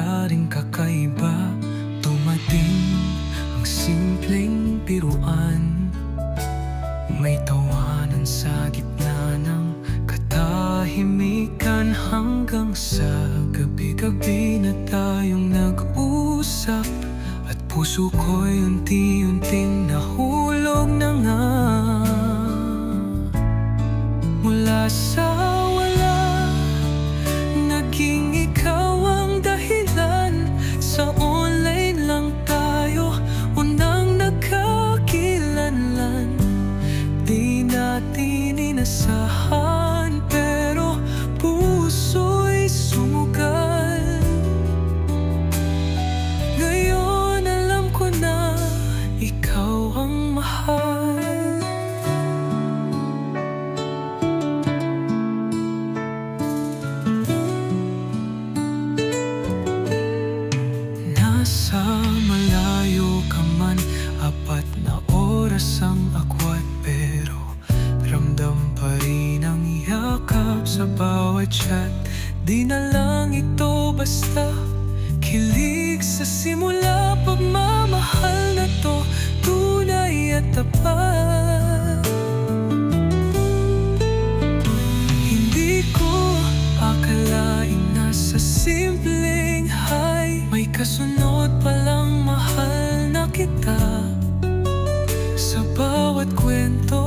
nangyaring kakaiba. Dumating ang simpleng biruan, may tawanan sa gitna ng katahimikan. Hanggang sa gabi-gabi na tayong nag-usap, at puso ko'y unti-unting nahulog na nga. Mula sa wala, naging ikaw ang dahilan. Sa online lang tayo unang nagkakilanlan. Di natin inasahan, pero puso'y sumugal. Ngayon alam ko na ikaw ang mahal. Nasa malayo ka man, 4 na oras ang agwat, pero ramdam pa rin ang yakap sa bawat chat. Di na lang ito basta kilig sa simula, pagmamahal na to tunay at tapat. Hindi ko akalain na sa simpleng hi, may kasunod palang mahal na kita. Sa bawat kwento